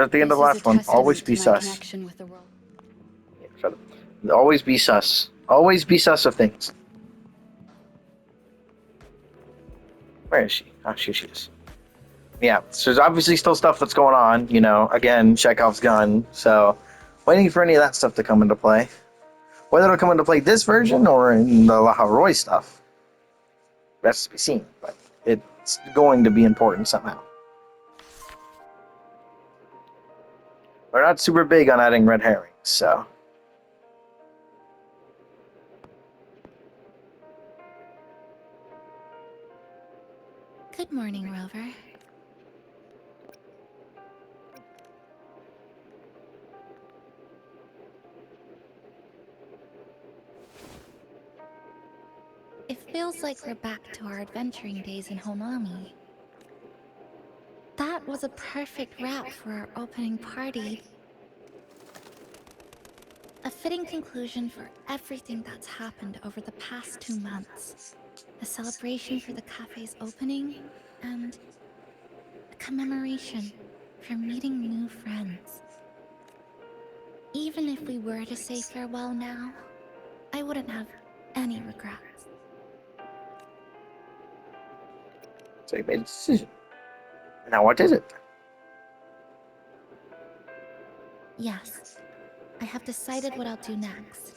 at the end of the last one. Always be sus. Yeah, shut up. Always be sus. Always be sus of things. Where is she? Oh, she is. Yeah, so there's obviously still stuff that's going on, you know, again, Chekhov's gun, so waiting for any of that stuff to come into play. Whether it'll come into play this version or in the Laharoy stuff, that's to be seen, but it's going to be important somehow. We're not super big on adding red herrings, so... Good morning, Rover. It feels like we're back to our adventuring days in Honami. That was a perfect wrap for our opening party. A fitting conclusion for everything that's happened over the past 2 months. A celebration for the cafe's opening, and a commemoration for meeting new friends. Even if we were to say farewell now, I wouldn't have any regrets. So you made a decision. Now what is it? Yes, I have decided what I'll do next.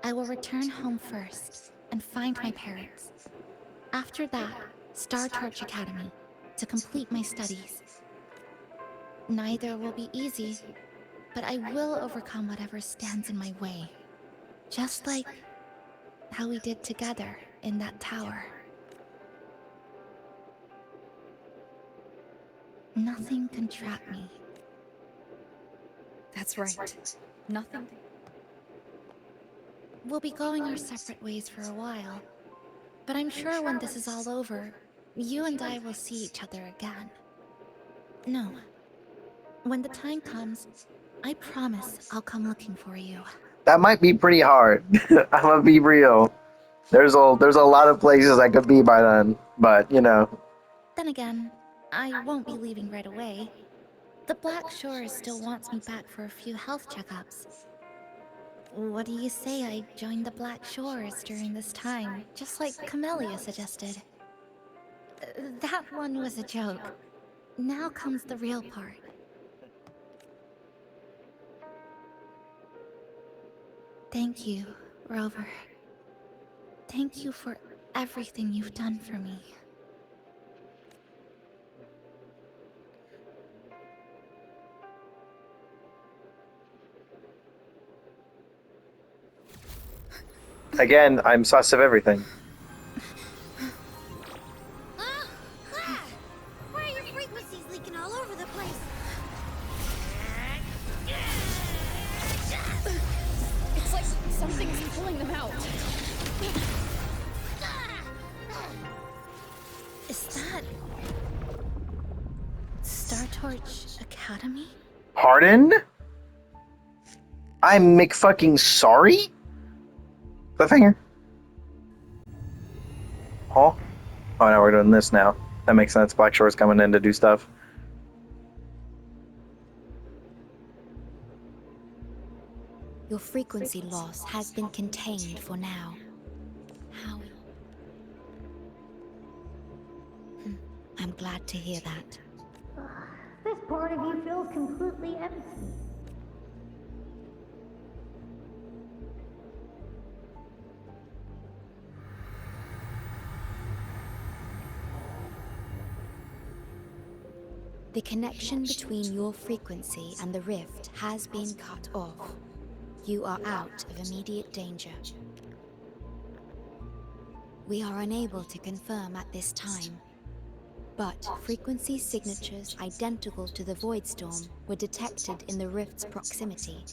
I will return home first and find my parents. After that, Star Torch Academy to complete my studies. Neither will be easy, but I will overcome whatever stands in my way. Just like how we did together in that tower. Nothing can trap me. That's right. Nothing. We'll be going our separate ways for a while, but I'm sure when this is all over, you and I will see each other again. No. When the time comes, I promise I'll come looking for you. That might be pretty hard. I'm gonna be real. There's a lot of places I could be by then, but you know. Then again, I won't be leaving right away. The Black Shores still wants me back for a few health checkups. What do you say I join the Black Shores during this time, just like Camellia suggested? That one was a joke. Now comes the real part. Thank you, Rover. Thank you for everything you've done for me. Again, I'm sus of everything. Why are your frequencies leaking all over the place? It's like something's pulling them out. Is that... Star Torch Academy? Pardon? I'm McFucking sorry? Cliffhanger. Huh? Oh, now we're doing this now. That makes sense. Black Shore's coming in to do stuff. Your frequency loss has been contained for now. How... I'm glad to hear that. This part of you feels completely empty. The connection between your frequency and the rift has been cut off. You are out of immediate danger. We are unable to confirm at this time, but frequency signatures identical to the Void Storm were detected in the rift's proximity.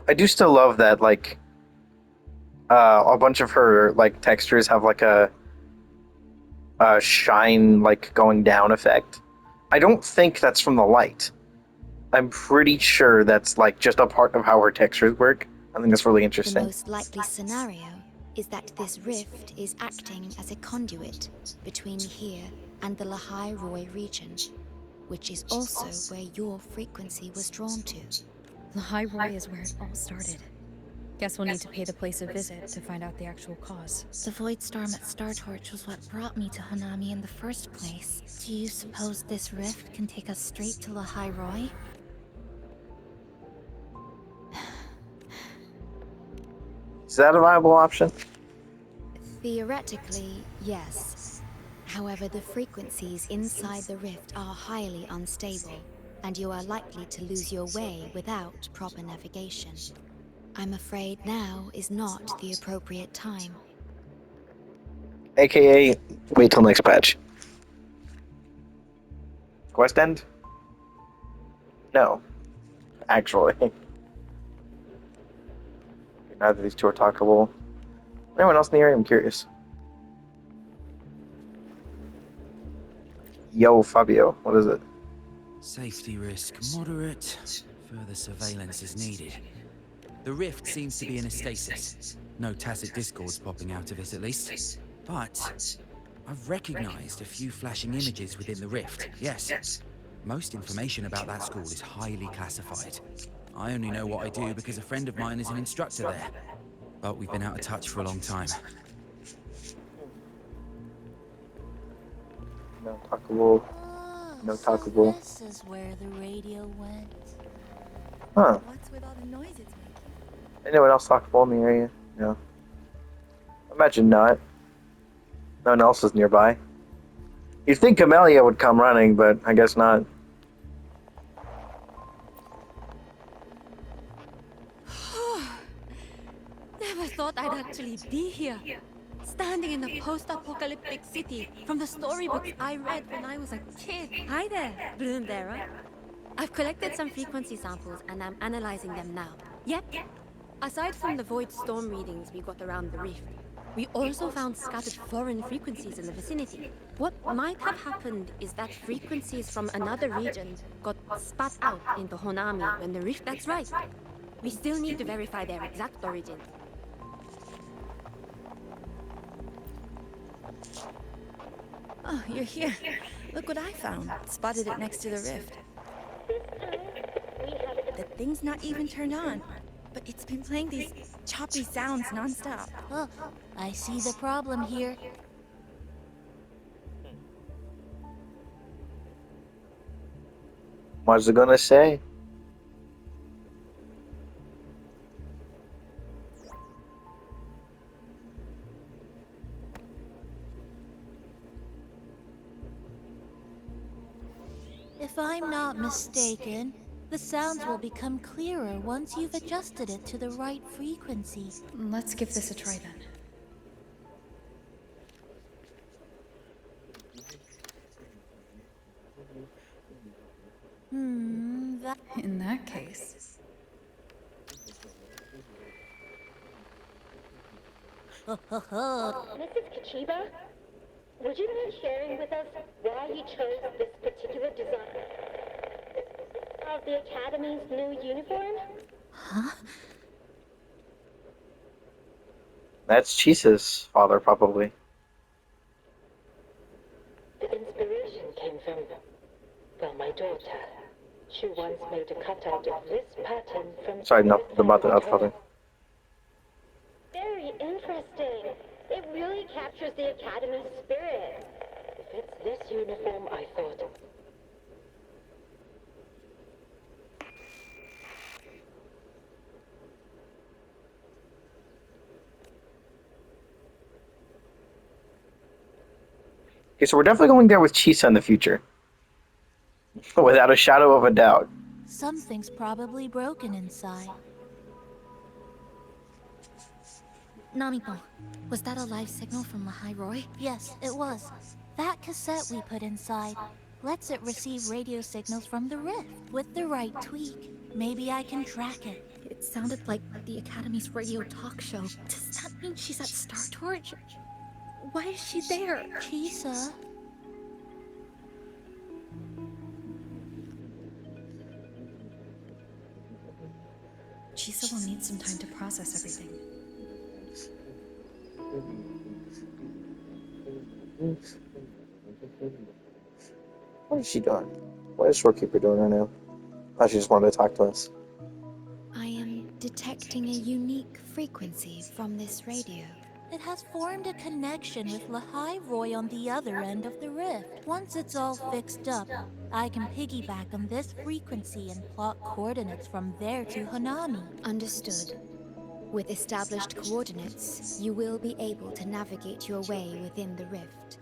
I do still love that, like, a bunch of her, like, textures have, like, a shine, like, going down effect. I don't think that's from the light. I'm pretty sure that's, like, just a part of how her textures work. I think that's really The interesting. most likely scenario is that this rift is acting as a conduit between here and the Lahai Roy region, which is also where your frequency was drawn to. Lahai Roy is where it all started. Guess we'll need to pay the place a visit to find out the actual cause. The Void Storm at Star Torch was what brought me to Hanami in the first place. Do you suppose this rift can take us straight to Lahai Roy? Is that a viable option? Theoretically, yes. However, the frequencies inside the rift are highly unstable, and you are likely to lose your way without proper navigation. I'm afraid now is not the appropriate time. AKA, wait till next patch. Quest end? No. Actually. Neither of these two are talkable. Anyone else in the area? I'm curious. Yo, Fabio, what is it? Safety risk moderate. Further surveillance is needed. The rift seems to be in a stasis. No tacit discords popping out of it, at least. But I've recognized a few flashing images within the rift. Yes. Most information about that school is highly classified. I only know what I do because a friend of mine is an instructor there. But we've been out of touch for a long time. No talkable. No talkable. This is where the radio went. Huh. What's with all the noise it's making? Anyone else talkable in the area? No. Imagine not. No one else is nearby. You'd think Camellia would come running, but I guess not. Never thought I'd actually be here. Standing in a post-apocalyptic city from the storybooks I read when I was a kid. Hi there, Bloomberry. I've collected some frequency samples and I'm analyzing them now. Yep. Aside from the Void Storm readings we got around the rift, we also found scattered foreign frequencies in the vicinity. What might have happened is that frequencies from another region got spat out into Honami when the rift. That's right. We still need to verify their exact origin. Oh, you're here. Look what I found. Spotted it next to the rift. The thing's not even turned on, but it's been playing these choppy sounds nonstop. Oh, I see the problem here. What's it gonna say? If I'm not mistaken, the sounds will become clearer once you've adjusted it to the right frequency. Let's give this a try then. That... In that case, Mrs. Kachiba, would you mind sharing with us why you chose this particular design of the Academy's new uniform? That's Chisa's father, probably. The inspiration came from, well, my daughter. She once made a cutout of this pattern from... Sorry, not the mother, not the father. Very interesting. It really captures the Academy's spirit. If it's this uniform, I thought... Okay, so we're definitely going there with Chisa in the future. Without a shadow of a doubt. Something's probably broken inside. Namiko, was that a live signal from Lahai Roy? Yes, it was. That cassette we put inside lets it receive radio signals from the rift with the right tweak. Maybe I can track it. It sounded like the Academy's radio talk show. Does that mean she's at Star Torch? Why is she there? Chisa? Chisa will need some time to process everything. What is she doing? What is Shorekeeper doing right now? Oh, she just wanted to talk to us. I am detecting a unique frequency from this radio. It has formed a connection with Lahai Roy on the other end of the rift. Once it's all fixed up, I can piggyback on this frequency and plot coordinates from there to Hanami. Understood. With established coordinates, you will be able to navigate your way within the rift.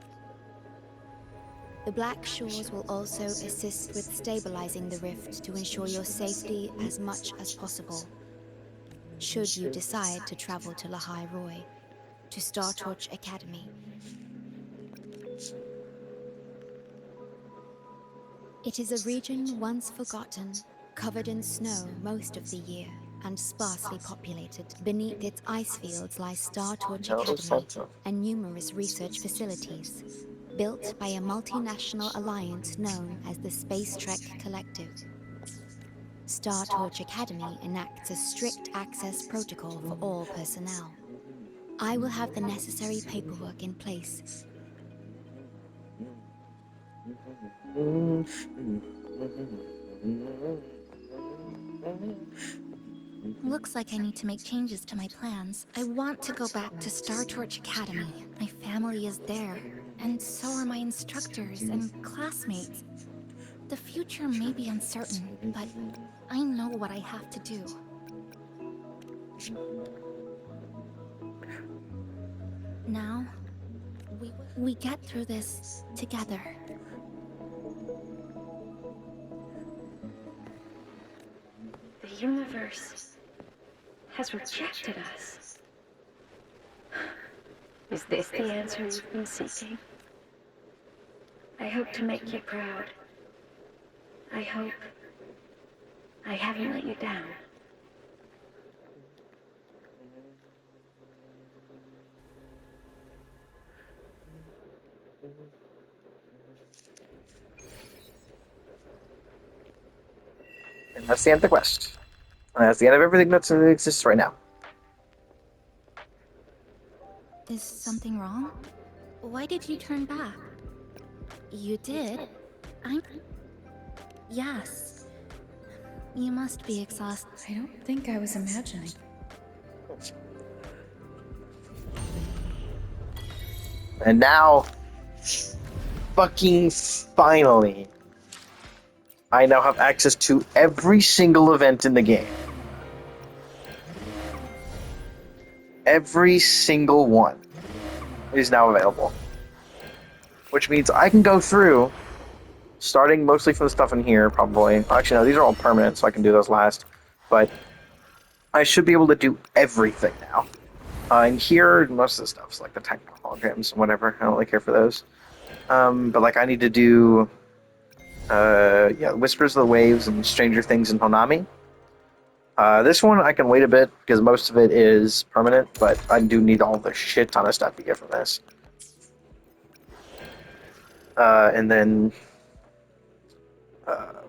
The Black Shores will also assist with stabilizing the rift to ensure your safety as much as possible. Should you decide to travel to Lahai Roy, to Star Torch Academy. It is a region once forgotten, covered in snow most of the year, and sparsely populated. Beneath its ice fields lies Star Torch Academy and numerous research facilities, built by a multinational alliance known as the Space Trek Collective. Star Torch Academy enacts a strict access protocol for all personnel. I will have the necessary paperwork in place. Looks like I need to make changes to my plans. I want to go back to Star Torch Academy. My family is there, and so are my instructors and classmates. The future may be uncertain, but I know what I have to do. Now, we get through this together. The universe has rejected us. Is this the answer you've been seeking? I hope to make you proud. I hope I haven't let you down. And that's the end of the quest. And that's the end of everything that exists right now. Is something wrong? Why did you turn back? You did? Yes. You must be exhausted. I don't think I was imagining. And now, fucking finally, I now have access to every single event in the game. Every single one is now available. Which means I can go through, starting mostly from the stuff in here, probably. Actually, no, these are all permanent, so I can do those last. But I should be able to do everything now. And here, most of the stuff's like the technical holograms and whatever. I don't really care for those. But like, I need to do Whispers of the Waves and Stranger Things in Honami. This one I can wait a bit because most of it is permanent, but I do need all the shit ton of stuff you get from this. And then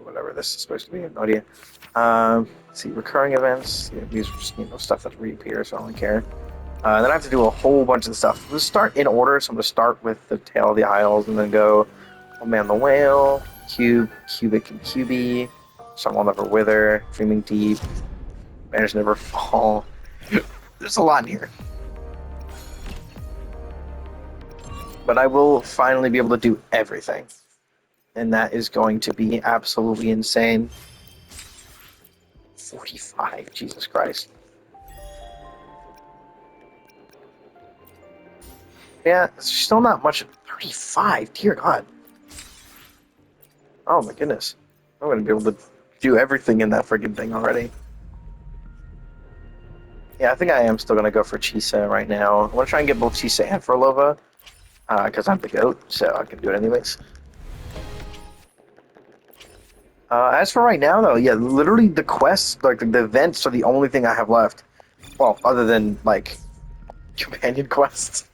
whatever this is supposed to be, I have no idea. Let's see, recurring events. Yeah, these are just stuff that reappears, so I don't care. Then I have to do a whole bunch of stuff. Let's start in order, so I'm going to start with the Tale of the Isles, and then go Old Man the Whale, Cube, Cubic and Cubie, Sun Will Never Wither, Dreaming Deep, Banners Never Fall. There's a lot in here. But I will finally be able to do everything. And that is going to be absolutely insane. 45, Jesus Christ. Yeah, still not much. 35, dear God. Oh my goodness. I'm going to be able to do everything in that friggin' thing already. Yeah, I think I am still going to go for Chisa right now. I want to try and get both Chisa and Frolova. Because I'm the GOAT, so I can do it anyways. As for right now, though, yeah, literally the quests, like the events, are the only thing I have left. Well, other than, like, companion quests.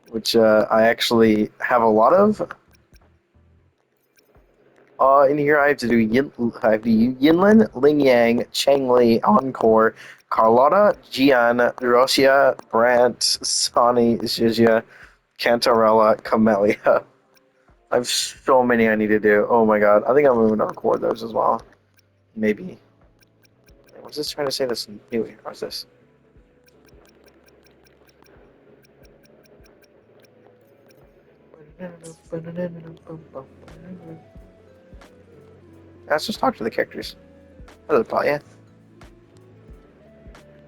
Which I actually have a lot of. In here I have to do Yinlin, Ling Yang, Cheng Li, Encore, Carlotta, Jian, Rosia, Brandt, Sani, Zhizia, Cantarella, Camellia. I have so many I need to do. Oh my god. I think I'm going to record those as well. Maybe. What's this trying to say this new here? What's this? Let's just talk to the characters. Hello, Talia.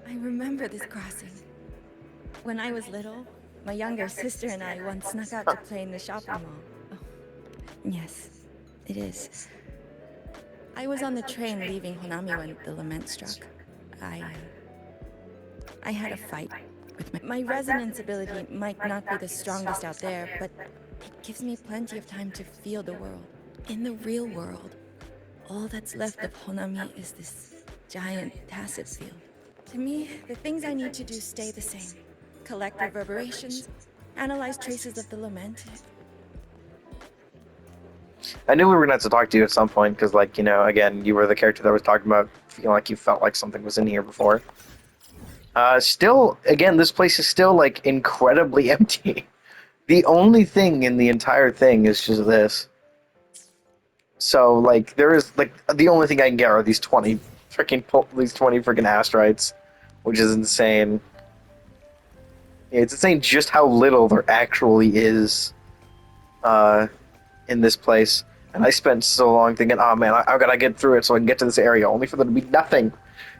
I remember this crossing. When I was little, my younger sister and I once snuck out to play in the shopping mall. Oh, yes, it is. I was on the train leaving Honami when the lament struck. I had a fight with my resonance ability might not be the strongest out there, but it gives me plenty of time to feel the world. In the real world, all that's left of Honami is this giant tacit field. To me, the things I need to do stay the same. Collect reverberations, analyze traces of the lament. I knew we were going to have to talk to you at some point, because, like, you know, again, you were the character that was talking about feeling like you felt like something was in here before. Still, again, this place is still, like, incredibly empty. The only thing in the entire thing is just this. So, like, there is, like, the only thing I can get are these 20 freaking asteroids, which is insane. Yeah, it's insane just how little there actually is in this place. And I spent so long thinking, oh man, I gotta get through it so I can get to this area, only for there to be nothing.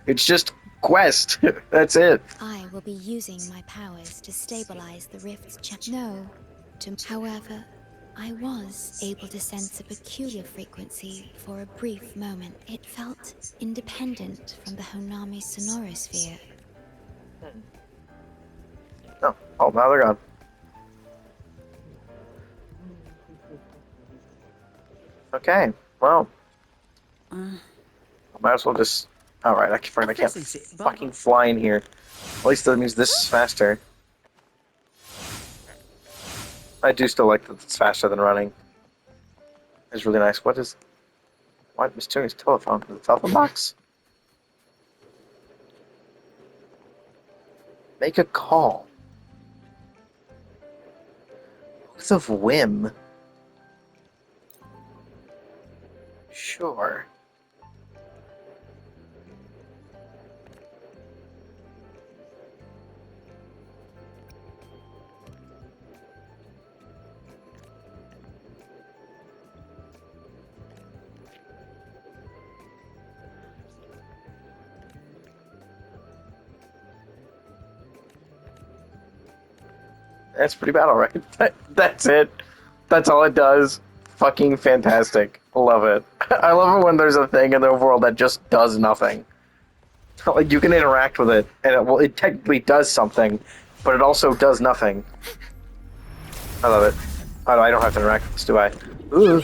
It's just quest. That's it. I will be using my powers to stabilize the rift's However, I was able to sense a peculiar frequency for a brief moment. It felt independent from the Honami sonorosphere. Oh, now they're gone. Okay, well. Might as well just... Alright, I can't fucking fly in here. At least that means this is faster. I do still like that it's faster than running. It's really nice. What is Miss Turing's telephone? The telephone box? Make a call. Oath of Whim. Sure. That's pretty bad, alright. That's it. That's all it does. Fucking fantastic. Love it. I love it when there's a thing in the overworld that just does nothing. Like, you can interact with it, and it technically does something, but it also does nothing. I love it. I don't have to interact with this, do I? Ooh.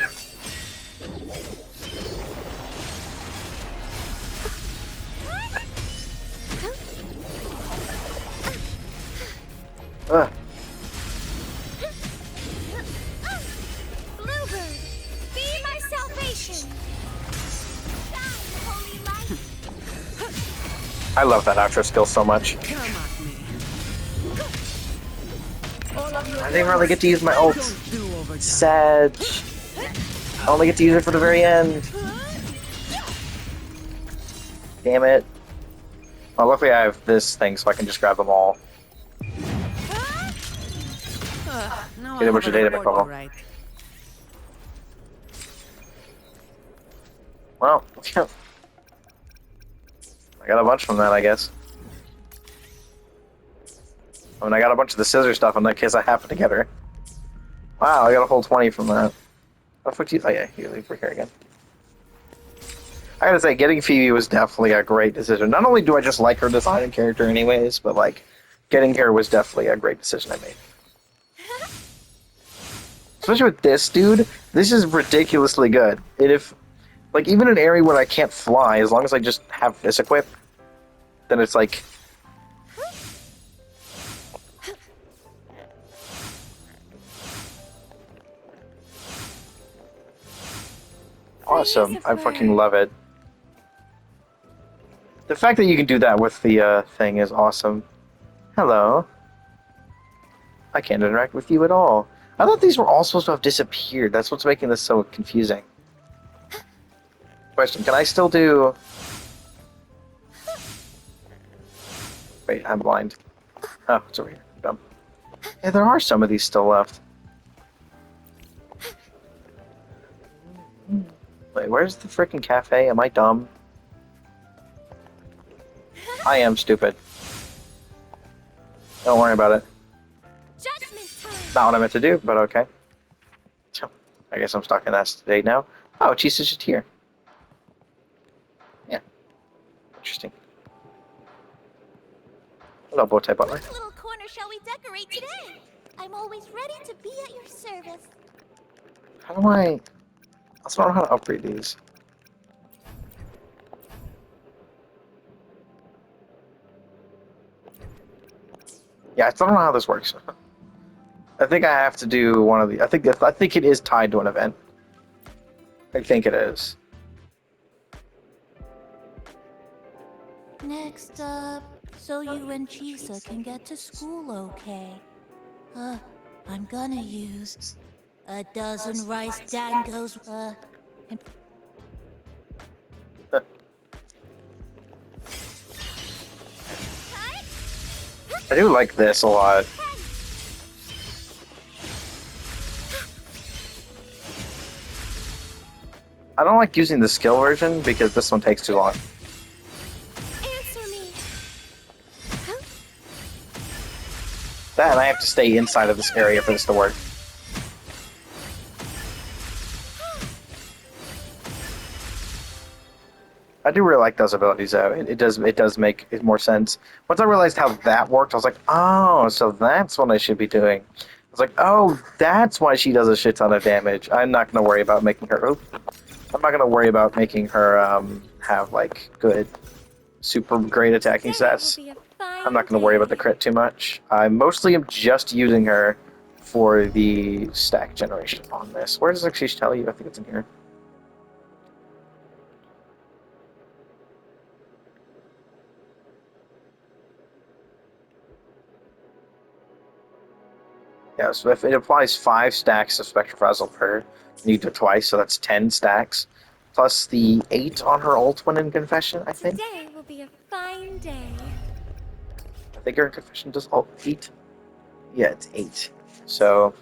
Ugh. I love that outro skill so much. I didn't really get to use my ult. Sad. I only get to use it for the very end. Damn it. Well, luckily I have this thing so I can just grab them all. Get a bunch of data bubble. Well, I got a bunch from that, I guess. I mean, I got a bunch of the scissor stuff in that case I happen to get her. Wow, I got a whole 20 from that. What the fuck do you... Oh yeah, you leave for here again. I gotta say, getting Phoebe was definitely a great decision. Not only do I just like her design and character anyways, but like, getting her was definitely a great decision I made. Especially with this dude, this is ridiculously good. And if... Like, even in an area where I can't fly, as long as I just have this equipped, then it's like... awesome. is a I fucking bird. love it. The fact that you can do that with the thing is awesome. Hello. I can't interact with you at all. I thought these were all supposed to have disappeared. That's what's making this so confusing. Question, can I still do... Wait, I'm blind. Oh, it's over here. Dumb. Yeah, there are some of these still left. Wait, where's the freaking cafe? Am I dumb? I am stupid. Don't worry about it. Judgment time. Not what I meant to do, but okay. So, I guess I'm stuck in that state now. Oh, Chisa's just here. Yeah. Interesting. Hello, Bowtie Butler. What little corner shall we decorate today? I'm always ready to be at your service. How do I... I also don't know how to upgrade these. Yeah, I still don't know how this works. I think I have to do one of the... I think it is tied to an event. I think it is. Next up, so you and Chisa can get to school okay. I'm gonna use a dozen rice dangos, and I do like this a lot. I don't like using the skill version because this one takes too long. answer me. That and I have to stay inside of this area for this to work. I do really like those abilities though. It does make it more sense. Once I realized how that worked, I was like, oh, so that's what I should be doing. I was like, oh, that's why she does a shit ton of damage. I'm not gonna worry about making her. I'm not gonna worry about making her have like good, super great attacking stats. I'm not gonna worry about the crit too much. I mostly am just using her for the stack generation on this. Where does it actually tell you? I think it's in here. Yeah, so if it applies 5 stacks of Spectral Frazzle per, and you do it twice, so that's 10 stacks. Plus the 8 on her ult when in Confession, I think. Today will be a fine day. I think her in Confession does ult 8. Yeah, it's 8. So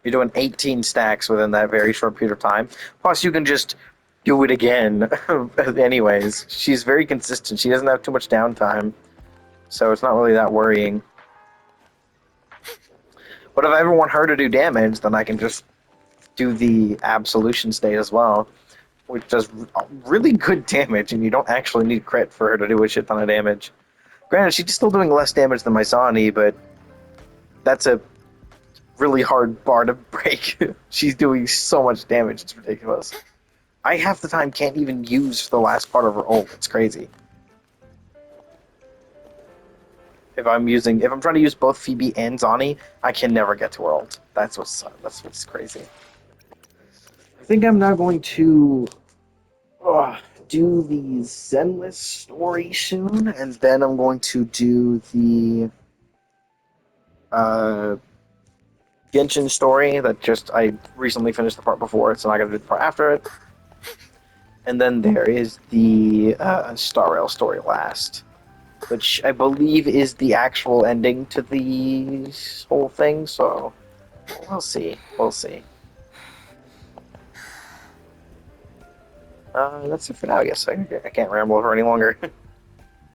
you're doing 18 stacks within that very short period of time. Plus you can just do it again. Anyways, she's very consistent. She doesn't have too much downtime. So it's not really that worrying. But if I ever want her to do damage, then I can just do the Absolution state as well, which does really good damage, and you don't actually need crit for her to do a shit ton of damage. Granted, she's still doing less damage than my Zani, but that's a really hard bar to break. She's doing so much damage, it's ridiculous. I half the time can't even use the last part of her ult, it's crazy. If I'm trying to use both Phoebe and Zani, I can never get to her ult. That's what's crazy. I think I'm now going to do the Zenless story soon, and then I'm going to do the Genshin story that I recently finished the part before it, so I'm not going to do the part after it. And then there is the Star Rail story last, which I believe is the actual ending to the whole thing, so we'll see. We'll see. That's it for now, I guess. I can't ramble over any longer.